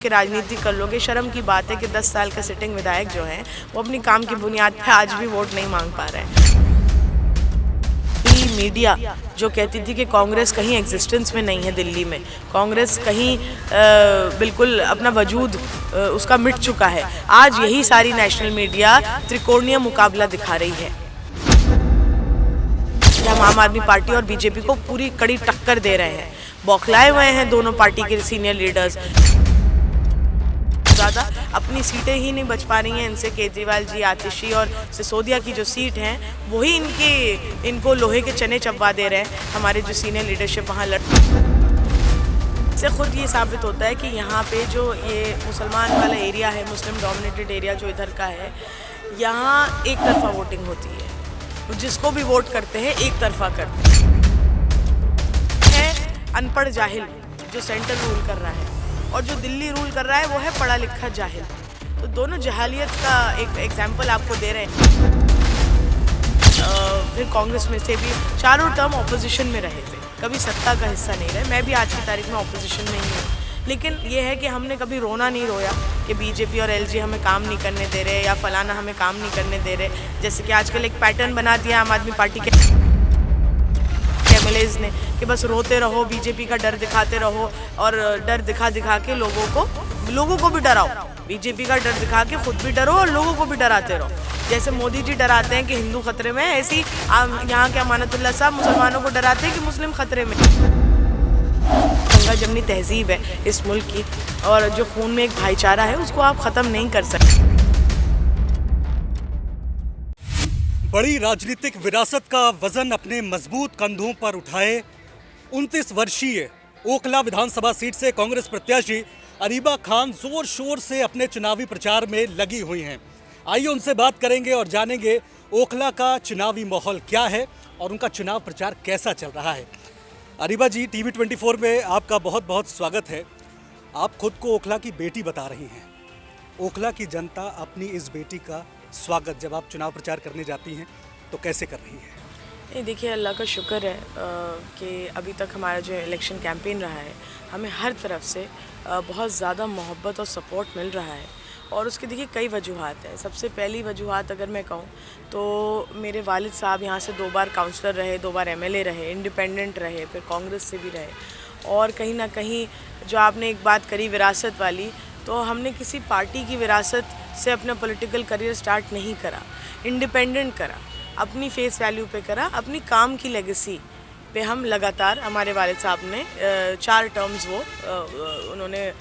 कि राजनीति कर लोगे। शर्म की बात है कि 10 साल का सिटिंग विधायक जो हैं वो अपनी काम की बुनियाद पर आज भी वोट नहीं मांग पा रहे हैं। मीडिया जो कहती थी कि कांग्रेस कहीं एग्जिस्टेंस में नहीं है दिल्ली में, कांग्रेस कहीं बिल्कुल अपना वजूद उसका मिट चुका है, आज यही सारी नेशनल मीडिया त्रिकोणीय मुकाबला दिखा रही है। हम आम आदमी पार्टी और बीजेपी को पूरी कड़ी टक्कर दे रहे हैं। बौखलाए हुए हैं दोनों पार्टी के सीनियर लीडर्स। ज़्यादा अपनी सीटें ही नहीं बच पा रही हैं इनसे। केजरीवाल जी, आतिशी और सिसोदिया की जो सीट हैं वही इनको लोहे के चने चबवा दे रहे हैं। हमारे जो सीनियर लीडरशिप वहाँ से खुद ये साबित होता है कि यहाँ पे जो ये मुसलमान वाला एरिया है, मुस्लिम डोमिनेटेड एरिया जो इधर का है, यहाँ एक तरफा वोटिंग होती है। तो जिसको भी वोट करते हैं एक तरफा करते हैं। अनपढ़ जाहिल जो सेंटर रूल कर रहा है और जो दिल्ली रूल कर रहा है वो है पढ़ा लिखा जाहिल। तो दोनों जहालियत का एक एग्जाम्पल आपको दे रहे हैं। फिर कांग्रेस में से भी चारों टर्म ऑपोजिशन में रहे थे, कभी सत्ता का हिस्सा नहीं रहे। मैं भी आज की तारीख में ऑपोजिशन में ही हूँ, लेकिन ये है कि हमने कभी रोना नहीं रोया कि बीजेपी और एलजी हमें काम नहीं करने दे रहे या फलाना हमें काम नहीं करने दे रहे। जैसे कि आजकल एक पैटर्न बना दिया आम आदमी पार्टी के एमएलएज ने कि बस रोते रहो, बीजेपी का डर दिखाते रहो और डर दिखा दिखा के लोगों को भी डराओ। बीजेपी का डर दिखा के खुद भी डरो और लोगों को भी डराते रहो। जैसे मोदी जी डराते हैं कि हिंदू खतरे में, ऐसी यहाँ के अमानतुल्लाह साहब मुसलमानों को डराते हैं कि मुस्लिम खतरे में। गंगा जमनी तहजीब है इस मुल्क की, और जो खून में एक भाईचारा है उसको आप ख़त्म नहीं कर सकते। बड़ी राजनीतिक विरासत का वजन अपने मजबूत कंधों पर उठाए 29 वर्षीय ओखला विधानसभा सीट से कांग्रेस प्रत्याशी अरीबा खान जोर शोर से अपने चुनावी प्रचार में लगी हुई हैं। आइए उनसे बात करेंगे और जानेंगे ओखला का चुनावी माहौल क्या है और उनका चुनाव प्रचार कैसा चल रहा है। अरीबा जी, टीवी 24 में आपका बहुत बहुत स्वागत है। आप खुद को ओखला की बेटी बता रही हैं। ओखला की जनता अपनी इस बेटी का स्वागत जब आप चुनाव प्रचार करने जाती हैं तो कैसे कर रही है? नहीं, देखिए, अल्लाह का शुक्र है कि अभी तक हमारा जो इलेक्शन कैंपेन रहा है हमें हर तरफ से बहुत ज़्यादा मोहब्बत और सपोर्ट मिल रहा है। और उसके देखिए कई वजूहात हैं। सबसे पहली वजूहात अगर मैं कहूँ तो मेरे वालिद साहब यहाँ से 2 बार काउंसलर रहे, 2 बार एमएलए रहे, इंडिपेंडेंट रहे, फिर कांग्रेस से भी रहे। और कहीं ना कहीं जो आपने एक बात करी विरासत वाली, तो हमने किसी पार्टी की विरासत से अपना पॉलिटिकल करियर स्टार्ट नहीं करा, इंडिपेंडेंट करा, अपनी फेस वैल्यू पे करा, अपनी काम की लेगेसी पे हम लगातार। हमारे वालिद साहब ने 4 टर्म्स उन्होंने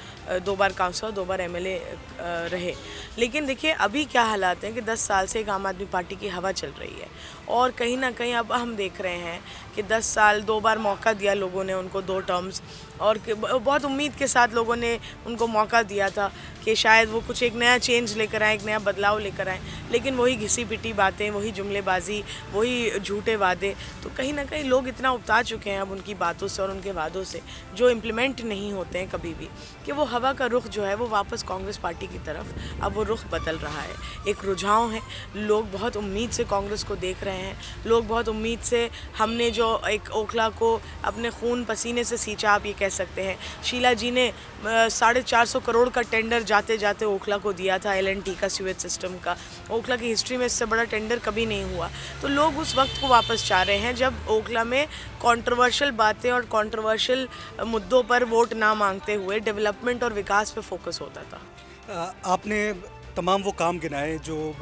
2 बार काउंसलर, 2 बार एमएलए रहे। लेकिन देखिए अभी क्या हालात हैं कि 10 साल से एक आम आदमी पार्टी की हवा चल रही है और कहीं ना कहीं अब हम देख रहे हैं कि 10 साल 2 बार मौका दिया लोगों ने उनको, 2 टर्म्स, और बहुत उम्मीद के साथ लोगों ने उनको मौका दिया था कि शायद वो कुछ एक नया चेंज लेकर आए, एक नया बदलाव लेकर आए। लेकिन वही घिसी पिटी बातें, वही जुमलेबाजी, वही झूठे वादे। तो कहीं ना कहीं लोग इतना उबता चुके हैं अब उनकी बातों से और उनके वादों से जो इम्प्लीमेंट नहीं होते हैं कभी भी, कि वो हवा का रुख जो है वो वापस कांग्रेस पार्टी की तरफ अब वो रुख बदल रहा है। एक रुझान है, लोग बहुत उम्मीद से कांग्रेस को देख रहे हैं। लोग बहुत उम्मीद से, हमने जो एक ओखला को अपने खून पसीने से सींचा, आप ये कह सकते हैं। शीला जी ने 450 करोड़ का टेंडर जाते जाते ओखला को दिया था, एलएनटी का सीवेज सिस्टम का। ओखला की हिस्ट्री में इससे बड़ा टेंडर कभी नहीं हुआ। तो लोग उस वक्त को वापस चाह रहे हैं जब ओखला में कंट्रोवर्शियल बातें और कंट्रोवर्शियल मुद्दों पर वोट ना मांगते हुए डेवलपमेंट और विकास पे फोकस होता था। आपने तमाम वो काम गिनाए जो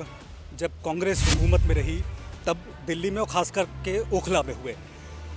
जब कांग्रेस हुकूमत में रही तब दिल्ली में और ख़ास करके ओखला में हुए।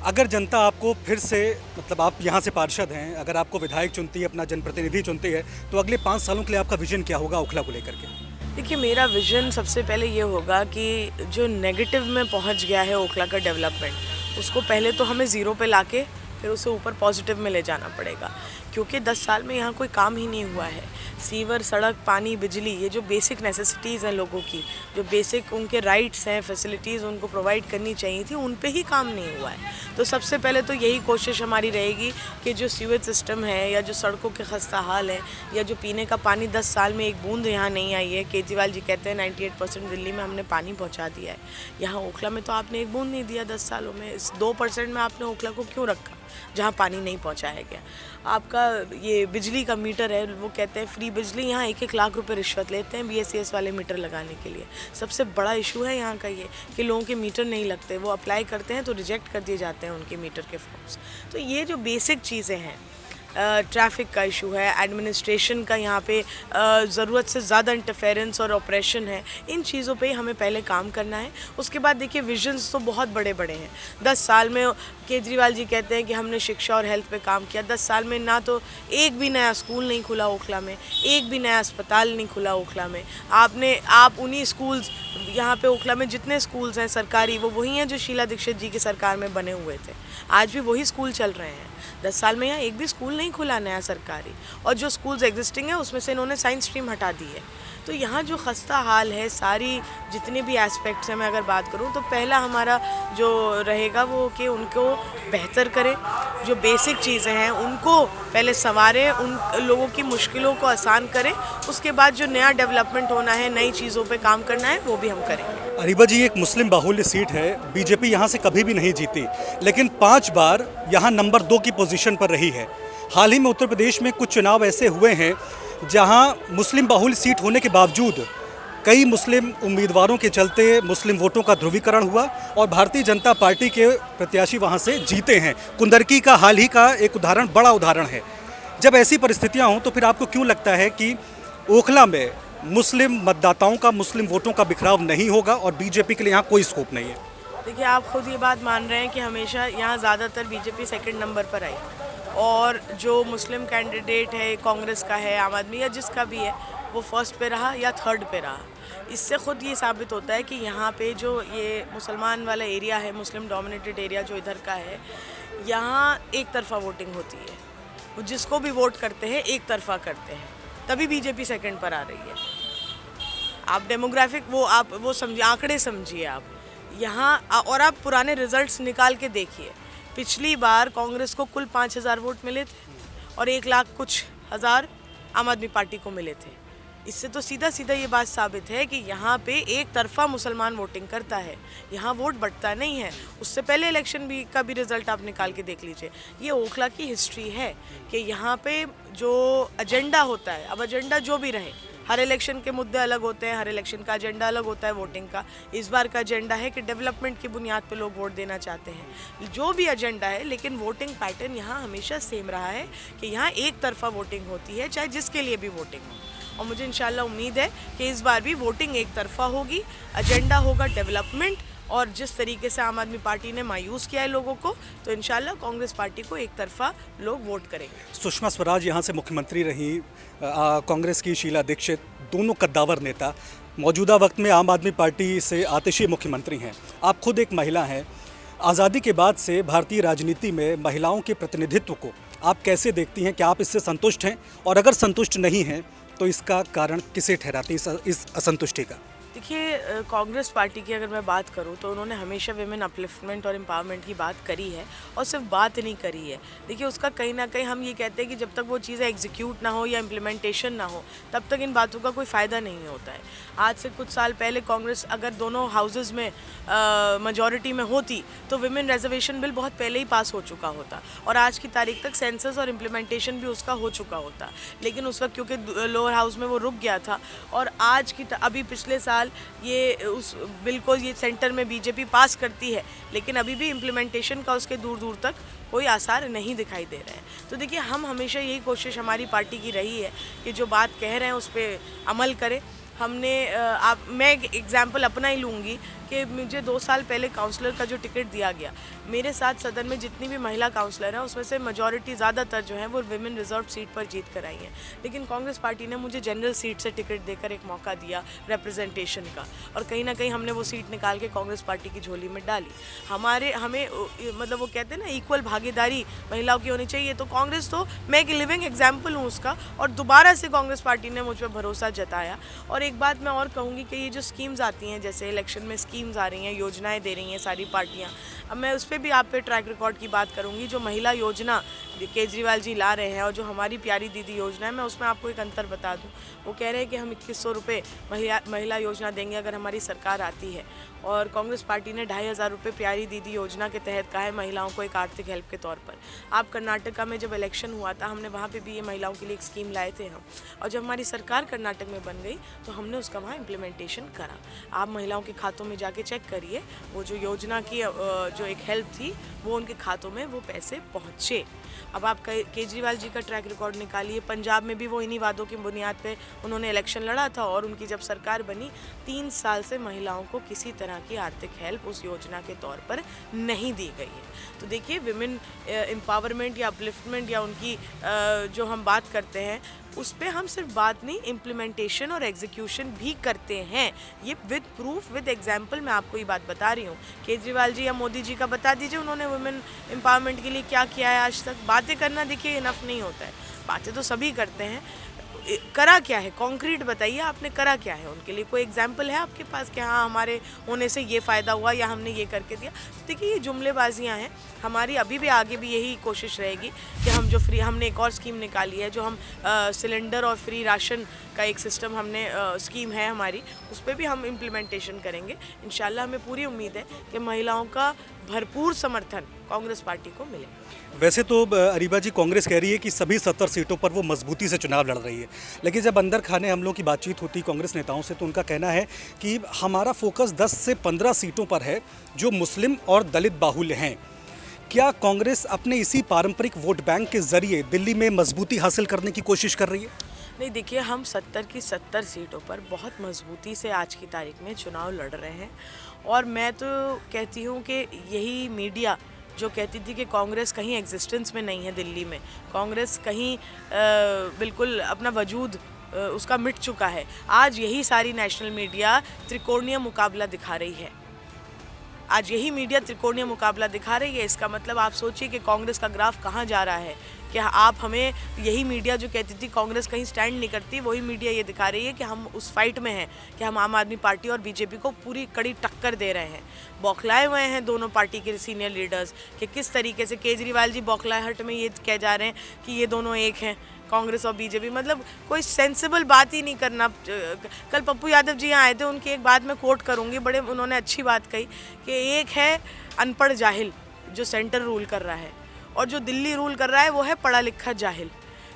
अगर जनता आपको फिर से, मतलब आप यहाँ से पार्षद हैं, अगर आपको विधायक चुनती है, अपना जनप्रतिनिधि चुनती है, तो अगले 5 सालों के लिए आपका विजन क्या होगा ओखला को लेकर के? देखिए, मेरा विजन सबसे पहले ये होगा कि जो नेगेटिव में पहुँच गया है ओखला का डेवलपमेंट, उसको पहले तो हमें ज़ीरो पे लाके फिर उसे ऊपर पॉजिटिव में ले जाना पड़ेगा। क्योंकि 10 साल में यहाँ कोई काम ही नहीं हुआ है। सीवर, सड़क, पानी, बिजली, ये जो बेसिक नेसेसिटीज़ हैं लोगों की, जो बेसिक उनके राइट्स हैं, फैसिलिटीज़ उनको प्रोवाइड करनी चाहिए थी, उन पे ही काम नहीं हुआ है। तो सबसे पहले तो यही कोशिश हमारी रहेगी कि जो सीवेज सिस्टम है या जो सड़कों के खस्ता हाल है या जो पीने का पानी 10 साल में एक बूंद यहाँ नहीं आई है। केजरीवाल जी कहते हैं 98% दिल्ली में हमने पानी पहुँचा दिया है, यहाँ ओखला में तो आपने एक बूंद नहीं दिया 10 सालों में। इस 2% में आपने ओखला को क्यों रखा जहाँ पानी नहीं पहुँचाया गया? आपका ये बिजली का मीटर है, वो कहते हैं फ्री बिजली, यहाँ 1-1 लाख रुपए रिश्वत लेते हैं BSCS वाले मीटर लगाने के लिए। सबसे बड़ा इशू है यहाँ का ये कि लोगों के मीटर नहीं लगते, वो अप्लाई करते हैं तो रिजेक्ट कर दिए जाते हैं उनके मीटर के फॉर्म्स। तो ये जो बेसिक चीज़ें हैं, ट्रैफिक का इशू है, एडमिनिस्ट्रेशन का यहाँ पे ज़रूरत से ज़्यादा इंटरफेरेंस और ऑपरेशन है, इन चीज़ों पे हमें पहले काम करना है। उसके बाद देखिए विजन्स तो बहुत बड़े बड़े हैं। 10 साल में केजरीवाल जी कहते हैं कि हमने शिक्षा और हेल्थ पे काम किया। 10 साल में ना तो एक भी नया स्कूल नहीं खुला ओखला में, एक भी नया अस्पताल नहीं खुला ओखला में। आप उन्हीं स्कूल्स, यहाँ पे ओखला में जितने स्कूल्स हैं सरकारी, वो वही हैं जो शीला दीक्षित जी की सरकार में बने हुए थे। आज भी वही स्कूल चल रहे हैं। 10 साल में यहाँ एक भी स्कूल नहीं खुला नया सरकारी, और जो स्कूल्स एग्जिस्टिंग है उसमें से इन्होंने साइंस स्ट्रीम हटा दी है। तो यहाँ जो खस्ता हाल है, सारी जितने भी एस्पेक्ट्स हैं, मैं अगर बात करूँ तो पहला हमारा जो रहेगा वो कि उनको बेहतर करें, जो बेसिक चीज़ें हैं उनको पहले संवारें, उन लोगों की मुश्किलों को आसान करें। उसके बाद जो नया डेवलपमेंट होना है, नई चीज़ों पे काम करना है, वो भी हम करेंगे। अरीबा जी, एक मुस्लिम बाहुल्य सीट है, बीजेपी यहाँ से कभी भी नहीं जीती, लेकिन 5 बार यहाँ नंबर 2 की पोजीशन पर रही है। हाल ही में उत्तर प्रदेश में कुछ चुनाव ऐसे हुए हैं जहाँ मुस्लिम बाहुल्य सीट होने के बावजूद कई मुस्लिम उम्मीदवारों के चलते मुस्लिम वोटों का ध्रुवीकरण हुआ और भारतीय जनता पार्टी के प्रत्याशी वहाँ से जीते हैं। कुंदरकी का हाल ही का एक उदाहरण, बड़ा उदाहरण है। जब ऐसी परिस्थितियाँ हों तो फिर आपको क्यों लगता है कि ओखला में मुस्लिम मतदाताओं का, मुस्लिम वोटों का बिखराव नहीं होगा और बीजेपी के लिए यहाँ कोई स्कोप नहीं है? देखिए, आप खुद ये बात मान रहे हैं कि हमेशा यहाँ ज़्यादातर बीजेपी सेकंड नंबर पर आई, और जो मुस्लिम कैंडिडेट है, कांग्रेस का है, आम आदमी या जिसका भी है, वो फर्स्ट पे रहा या थर्ड पे रहा। इससे ख़ुद ये साबित होता है कि यहाँ पे जो ये मुसलमान वाला एरिया है, मुस्लिम डोमिनेटेड एरिया जो इधर का है, यहाँ एक तरफा वोटिंग होती है। वो जिसको भी वोट करते हैं एक तरफा करते हैं, तभी बीजेपी सेकंड पर आ रही है। आप डेमोग्राफिक वो समझिए, आंकड़े समझिए आप यहाँ, और आप पुराने रिजल्ट्स निकाल के देखिए। पिछली बार कांग्रेस को कुल 5000 वोट मिले थे और 1 लाख कुछ हज़ार आम आदमी पार्टी को मिले थे। इससे तो सीधा सीधा ये बात साबित है कि यहाँ पे एक तरफा मुसलमान वोटिंग करता है, यहाँ वोट बढ़ता नहीं है। उससे पहले इलेक्शन का भी रिजल्ट आप निकाल के देख लीजिए। ये ओखला की हिस्ट्री है कि यहाँ पे जो एजेंडा होता है, अब एजेंडा जो भी रहे, हर इलेक्शन के मुद्दे अलग होते हैं, हर इलेक्शन का एजेंडा अलग होता है वोटिंग का। इस बार का एजेंडा है कि डेवलपमेंट की बुनियाद पे लोग वोट देना चाहते हैं, जो भी एजेंडा है, लेकिन वोटिंग पैटर्न यहाँ हमेशा सेम रहा है कि यहाँ एक तरफा वोटिंग होती है, चाहे जिसके लिए भी वोटिंग हो। और मुझे इंशाल्लाह उम्मीद है कि इस बार भी वोटिंग एक तरफा होगी, एजेंडा होगा डेवलपमेंट, और जिस तरीके से आम आदमी पार्टी ने मायूस किया है लोगों को, तो इंशाल्लाह कांग्रेस पार्टी को एक तरफा लोग वोट करेंगे। सुषमा स्वराज यहाँ से मुख्यमंत्री रही, कांग्रेस की शीला दीक्षित, दोनों कद्दावर नेता मौजूदा वक्त में आम आदमी पार्टी से आतिशी मुख्यमंत्री हैं। आप खुद एक महिला हैं। आज़ादी के बाद से भारतीय राजनीति में महिलाओं के प्रतिनिधित्व को आप कैसे देखती हैं? क्या आप इससे संतुष्ट हैं? और अगर संतुष्ट नहीं हैं तो इसका कारण किसे ठहराती है, इस असंतुष्टि का? देखिए, कांग्रेस पार्टी की अगर मैं बात करूं तो उन्होंने हमेशा विमेन अपलिफ्टमेंट और एम्पावरमेंट की बात करी है, और सिर्फ बात नहीं करी है। देखिए, उसका कहीं ना कहीं हम ये कहते हैं कि जब तक वो चीज़ें एग्जीक्यूट ना हो या इम्प्लीमेंटेशन ना हो, तब तक इन बातों का कोई फ़ायदा नहीं होता है। आज से कुछ साल पहले कांग्रेस अगर दोनों हाउसेज़ में मेजॉरिटी में होती तो विमेन रिजर्वेशन बिल बहुत पहले ही पास हो चुका होता, और आज की तारीख तक सेंसस और इम्प्लीमेंटेशन भी उसका हो चुका होता। लेकिन उस वक्त क्योंकि लोअर हाउस में वो रुक गया था, और आज की अभी पिछले साल ये उस बिल को ये सेंटर में बीजेपी पास करती है, लेकिन अभी भी इम्प्लीमेंटेशन का उसके दूर दूर तक कोई आसार नहीं दिखाई दे रहे हैं। तो देखिए, हम हमेशा यही कोशिश हमारी पार्टी की रही है कि जो बात कह रहे हैं उस पर अमल करें। मैं एक एग्जाम्पल अपना ही लूँगी कि मुझे 2 साल पहले काउंसलर का जो टिकट दिया गया, मेरे साथ सदन में जितनी भी महिला काउंसलर हैं उसमें से मेजॉरिटी ज़्यादातर जो हैं वो विमेन रिजर्व सीट पर जीत कर आई हैं। लेकिन कांग्रेस पार्टी ने मुझे जनरल सीट से टिकट देकर एक मौका दिया रिप्रेजेंटेशन का, और कहीं ना कहीं हमने वो सीट निकाल के कांग्रेस पार्टी की झोली में डाली। हमें मतलब वो कहते हैं ना, इक्वल भागीदारी महिलाओं की होनी चाहिए। तो कांग्रेस, तो मैं एक लिविंग एग्जाम्पल हूँ उसका, और दोबारा से कांग्रेस पार्टी ने मुझ पर भरोसा जताया। और एक बात मैं और कहूँगी कि ये जो स्कीम्स आती हैं, जैसे इलेक्शन में स्कीम स्कीम्स आ रही हैं, योजनाएं दे रही हैं सारी पार्टियां। अब मैं उस पर भी आप पे ट्रैक रिकॉर्ड की बात करूंगी। जो महिला योजना केजरीवाल जी ला रहे हैं और जो हमारी प्यारी दीदी योजना है, मैं उसमें आपको एक अंतर बता दूं। वो कह रहे हैं कि हम 2100 रुपये महिला योजना देंगे अगर हमारी सरकार आती है, और कांग्रेस पार्टी ने 2500 रुपये प्यारी दीदी योजना के तहत कहा है महिलाओं को एक आर्थिक हेल्प के तौर पर। आप कर्नाटका में जब इलेक्शन हुआ था, हमने वहाँ पे भी ये महिलाओं के लिए एक स्कीम लाए थे हम, और जब हमारी सरकार कर्नाटक में बन गई तो हमने उसका वहाँ इम्प्लीमेंटेशन करा। आप महिलाओं के खातों में जाके चेक करिए, वो जो योजना की जो एक हेल्प थी वो उनके खातों में वो पैसे पहुँचे। अब आप केजरीवाल जी का ट्रैक रिकॉर्ड निकालिए, पंजाब में भी वो इन्हीं वादों की बुनियाद पे उन्होंने इलेक्शन लड़ा था, और उनकी जब सरकार बनी 3 साल से महिलाओं को किसी तरह की आर्थिक हेल्प उस योजना के तौर पर नहीं दी गई है। तो देखिए, विमेन एम्पावरमेंट या अपलिफ्टमेंट या उनकी जो हम बात करते हैं उस पर हम सिर्फ बात नहीं, इम्प्लीमेंटेशन और एग्जीक्यूशन भी करते हैं। ये विद प्रूफ विद एग्जाम्पल मैं आपको ये बात बता रही हूँ। केजरीवाल जी या मोदी जी का बता दीजिए उन्होंने वुमेन एम्पावरमेंट के लिए क्या किया है आज तक। बातें करना देखिए इनफ नहीं होता है, बातें तो सभी करते हैं, करा क्या है, कॉन्क्रीट बताइए आपने करा क्या है उनके लिए। कोई एग्जाम्पल है आपके पास कि हाँ हमारे होने से ये फ़ायदा हुआ या हमने ये करके दिया। तो देखिए, ये जुमलेबाजियाँ हैं हमारी। अभी भी आगे भी यही कोशिश रहेगी कि हम जो फ्री, हमने एक और स्कीम निकाली है, जो हम सिलेंडर और फ्री राशन का एक सिस्टम हमने स्कीम है हमारी, उस पर भी हम इम्प्लीमेंटेशन करेंगे इंशाल्लाह। हमें पूरी उम्मीद है कि महिलाओं का भरपूर समर्थन कांग्रेस पार्टी को मिलेगा। वैसे तो अरीबा जी, कांग्रेस कह रही है कि सभी 70 सीटों पर वो मजबूती से चुनाव लड़ रही है, लेकिन जब अंदर खाने हम लोग की बातचीत होती कांग्रेस नेताओं से, तो उनका कहना है कि हमारा फोकस 10 से 15 सीटों पर है जो मुस्लिम और दलित बाहुल्य हैं। क्या कांग्रेस अपने इसी पारंपरिक वोट बैंक के जरिए दिल्ली में मजबूती हासिल करने की कोशिश कर रही है? नहीं, देखिए, हम 70 की 70 सीटों पर बहुत मजबूती से आज की तारीख में चुनाव लड़ रहे हैं। और मैं तो कहती हूँ कि यही मीडिया जो कहती थी कि कांग्रेस कहीं एग्जिस्टेंस में नहीं है दिल्ली में, कांग्रेस कहीं बिल्कुल अपना वजूद उसका मिट चुका है, आज यही सारी नेशनल मीडिया त्रिकोणीय मुकाबला दिखा रही है। आज यही मीडिया त्रिकोणीय मुकाबला दिखा रही है। इसका मतलब आप सोचिए कि कांग्रेस का ग्राफ कहाँ जा रहा है। कि आप हमें, यही मीडिया जो कहती थी कांग्रेस कहीं स्टैंड नहीं करती, वही मीडिया ये दिखा रही है कि हम उस फाइट में हैं, कि हम आम आदमी पार्टी और बीजेपी को पूरी कड़ी टक्कर दे रहे हैं। बौखलाए हुए हैं दोनों पार्टी के सीनियर लीडर्स कि किस तरीके से केजरीवाल जी बौखलाहट में ये कह जा रहे हैं कि ये दोनों एक हैं, कांग्रेस और बीजेपी। मतलब कोई सेंसिबल बात ही नहीं करना। कल पप्पू यादव जी यहाँ आए थे, उनकी एक बात मैं कोट करूँगी, बड़े उन्होंने अच्छी बात कही कि एक है अनपढ़ जाहिल जो सेंटर रूल कर रहा है, और जो दिल्ली रूल कर रहा है वो है पढ़ा लिखा जाहिल।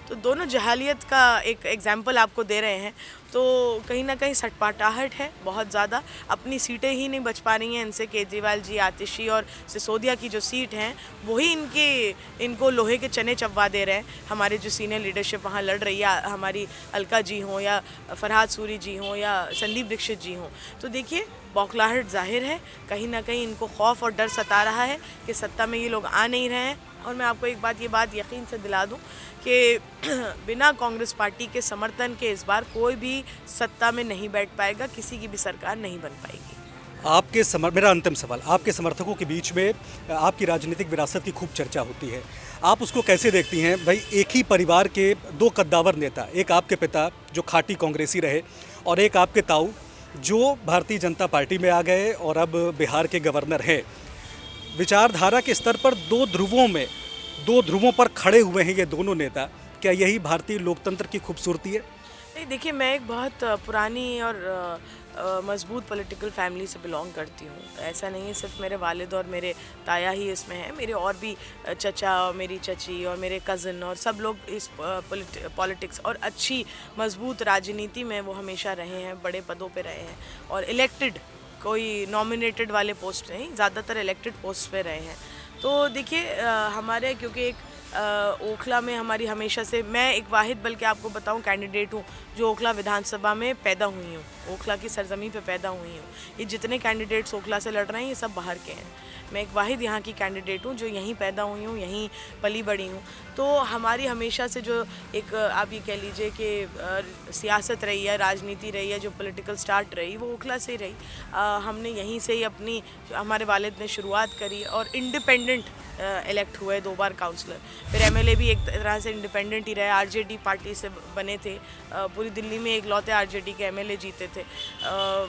तो दोनों जहालियत का एक एग्जाम्पल आपको दे रहे हैं। तो कहीं ना कहीं सटपटाहट है बहुत ज़्यादा, अपनी सीटें ही नहीं बच पा रही हैं इनसे। केजरीवाल जी, आतिशी और सिसोदिया की जो सीट हैं वही इनको लोहे के चने चबवा दे रहे हैं। हमारे जो सीनियर लीडरशिप वहाँ लड़ रही है, हमारी अलका जी हों या फरहाद सूरी जी हों या संदीप दीक्षित जी हों, तो देखिए बौखलाहट जाहिर है। कहीं ना कहीं इनको खौफ और डर सता रहा है कि सत्ता में ये लोग आ नहीं रहे हैं। और मैं आपको ये बात यकीन से दिला दूं कि बिना कांग्रेस पार्टी के समर्थन के इस बार कोई भी सत्ता में नहीं बैठ पाएगा, किसी की भी सरकार नहीं बन पाएगी। मेरा अंतिम सवाल, आपके समर्थकों के बीच में आपकी राजनीतिक विरासत की खूब चर्चा होती है, आप उसको कैसे देखती हैं? भाई, एक ही परिवार के दो कद्दावर नेता, एक आपके पिता जो खाटी कांग्रेसी रहे और एक आपके ताऊ जो भारतीय जनता पार्टी में आ गए और अब बिहार के गवर्नर हैं। विचारधारा के स्तर पर दो ध्रुवों पर खड़े हुए हैं ये दोनों नेता। क्या यही भारतीय लोकतंत्र की खूबसूरती है? नहीं, देखिए, मैं एक बहुत पुरानी और मजबूत पॉलिटिकल फैमिली से बिलोंग करती हूँ। ऐसा नहीं है सिर्फ मेरे वालिद और मेरे ताया ही इसमें हैं, मेरे और भी चचा और मेरी चची और मेरे कज़न और सब लोग इस पॉलिटिक्स और अच्छी मजबूत राजनीति में वो हमेशा रहे हैं, बड़े पदों पे रहे हैं और इलेक्टेड, कोई नॉमिनेटेड वाले पोस्ट नहीं, ज़्यादातर इलेक्टेड पोस्ट पे रहे हैं। तो देखिए, हमारे क्योंकि एक ओखला में हमारी हमेशा से, मैं एक वाहिद बल्कि आपको बताऊं कैंडिडेट हूं जो ओखला विधानसभा में पैदा हुई हूं, ओखला की सरजमी पे पैदा हुई हूं। ये जितने कैंडिडेट्स ओखला से लड़ रहे हैं ये सब बाहर के हैं। मैं एक वाहिद यहाँ की कैंडिडेट हूँ जो यहीं पैदा हुई हूँ, यहीं पली बड़ी हूँ। तो हमारी हमेशा से जो एक आप ये कह लीजिए कि सियासत रही है, राजनीति रही है, जो पॉलिटिकल स्टार्ट रही वो ओखला से रही। हमने यहीं से ही अपनी, हमारे वालिद ने शुरुआत करी और इंडिपेंडेंट इलेक्ट हुए 2 बार काउंसलर, फिर एमएलए भी एक तरह से इंडिपेंडेंट ही रहे, आरजेडी पार्टी से बने थे, पूरी दिल्ली में एक लौते आरजेडी के एमएलए जीते थे,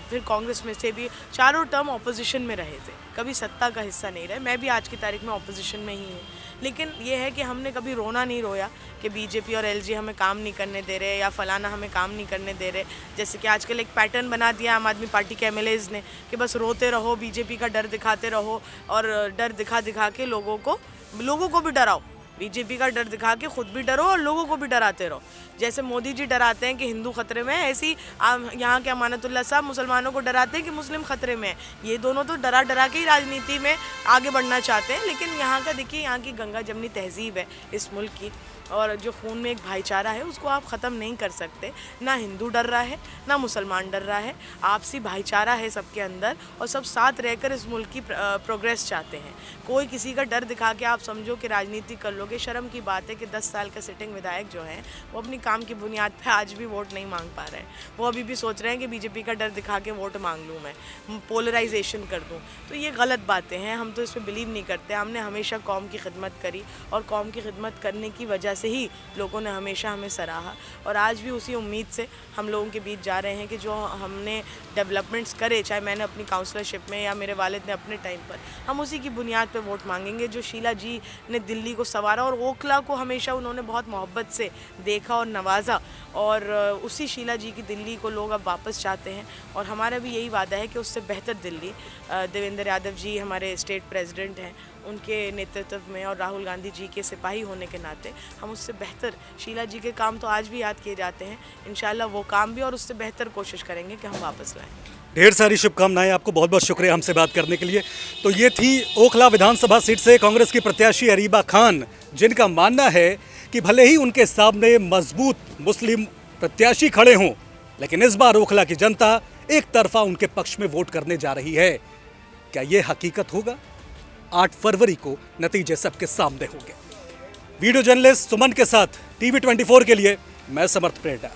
फिर कांग्रेस में से भी 4 टर्म ऑपोजिशन में रहे थे, कभी सत्ता का हिस्सा नहीं रहे। मैं भी आज की तारीख में ऑपोजिशन में ही हूँ, लेकिन ये है कि हमने कभी रोना नहीं रोया कि बीजेपी और एलजी हमें काम नहीं करने दे रहे या फलाना हमें काम नहीं करने दे रहे। जैसे कि आजकल एक पैटर्न बना दिया आम आदमी पार्टी के एमएलएज ने कि बस रोते रहो, बीजेपी का डर दिखाते रहो और डर दिखा दिखा के लोगों को भी डराओ, बीजेपी का डर दिखा के खुद भी डरो और लोगों को भी डराते रहो। जैसे मोदी जी डराते हैं कि हिंदू खतरे में है, ऐसी यहाँ के अमानतुल्लाह साहब मुसलमानों को डराते हैं कि मुस्लिम खतरे में है। ये दोनों तो डरा डरा के ही राजनीति में आगे बढ़ना चाहते हैं। लेकिन यहाँ का देखिए, यहाँ की गंगा जमनी तहजीब है इस मुल्क की, और जो खून में एक भाईचारा है उसको आप ख़त्म नहीं कर सकते। ना हिंदू डर रहा है, ना मुसलमान डर रहा है, आपसी भाईचारा है सबके अंदर और सब साथ रहकर इस मुल्क की प्रोग्रेस चाहते हैं। कोई किसी का डर दिखा के आप समझो कि राजनीति कर लोगे, शर्म की बात है कि 10 साल का सिटिंग विधायक जो हैं वो अपनी काम की बुनियाद पे आज भी वोट नहीं मांग पा रहे हैं। वो अभी भी सोच रहे हैं कि बीजेपी का डर दिखा के वोट मांग लूँ, मैं पोलराइजेशन कर दूँ। तो ये गलत बातें हैं, हम तो इस पर बिलीव नहीं करते। हमने हमेशा कौम की खिदमत करी और कौम की खिदमत करने की वजह से ही लोगों ने हमेशा हमें सराहा, और आज भी उसी उम्मीद से हम लोगों के बीच जा रहे हैं कि जो हमने डेवलपमेंट्स करे, चाहे मैंने अपनी काउंसलरशिप में या मेरे वालिद ने अपने टाइम पर, हम उसी की बुनियाद पे वोट मांगेंगे। जो शीला जी ने दिल्ली को संवारा और ओखला को हमेशा उन्होंने बहुत मोहब्बत से देखा और नवाजा, और उसी शीला जी की दिल्ली को लोग अब वापस चाहते हैं। और हमारा भी यही वादा है कि उससे बेहतर दिल्ली, देवेंद्र यादव जी हमारे स्टेट प्रेसिडेंट हैं, उनके नेतृत्व में और राहुल गांधी जी के सिपाही होने के नाते हम उससे बेहतर, शीला जी के काम तो आज भी याद किए जाते हैं, इंशाल्लाह वो काम भी और उससे बेहतर कोशिश करेंगे कि हम वापस लाएं। ढेर सारी शुभकामनाएं आपको, बहुत बहुत शुक्रिया हमसे बात करने के लिए। तो ये थी ओखला विधानसभा सीट से कांग्रेस की प्रत्याशी अरीबा खान, जिनका मानना है कि भले ही उनके सामने मजबूत मुस्लिम प्रत्याशी खड़े हों, लेकिन इस बार ओखला की जनता एक तरफा उनके पक्ष में वोट करने जा रही है। क्या ये हकीकत होगा? 8 फरवरी को नतीजे सबके सामने होंगे। वीडियो जर्नलिस्ट सुमन के साथ टीवी 24 के लिए मैं समर्थ प्रेरणा।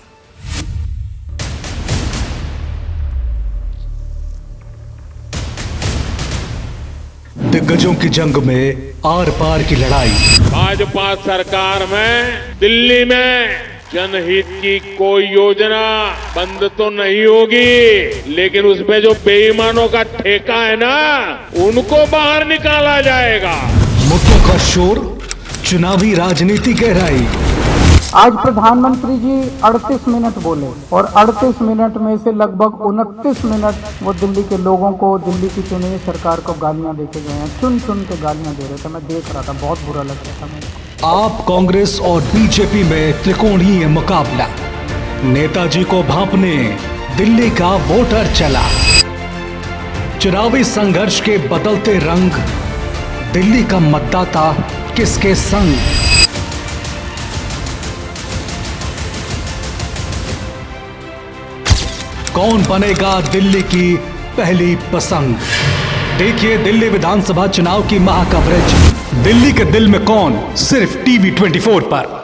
दिग्गजों की जंग में आर पार की लड़ाई। भाजपा सरकार में दिल्ली में जनहित की कोई योजना बंद तो नहीं होगी, लेकिन उसमें जो बेईमानों का ठेका है ना, उनको बाहर निकाला जाएगा। मुद्दों का शोर, चुनावी राजनीति गहराई। आज प्रधानमंत्री जी 38 मिनट बोले और 38 मिनट में से लगभग 29 मिनट वो दिल्ली के लोगों को, दिल्ली की चुनी हुई सरकार को गालियां देके गए हैं। चुन चुन के गालियां दे रहे थे, मैं देख रहा था, बहुत बुरा लग रहा था मेरे को। आप कांग्रेस और बीजेपी में त्रिकोणीय मुकाबला। नेताजी को भांपने दिल्ली का वोटर चला। चुनावी संघर्ष के बदलते रंग, दिल्ली का मतदाता किसके संग? कौन बनेगा दिल्ली की पहली पसंद? देखिए दिल्ली विधानसभा चुनाव की महाकवरेज। दिल्ली के दिल में कौन, सिर्फ टीवी 24 पर।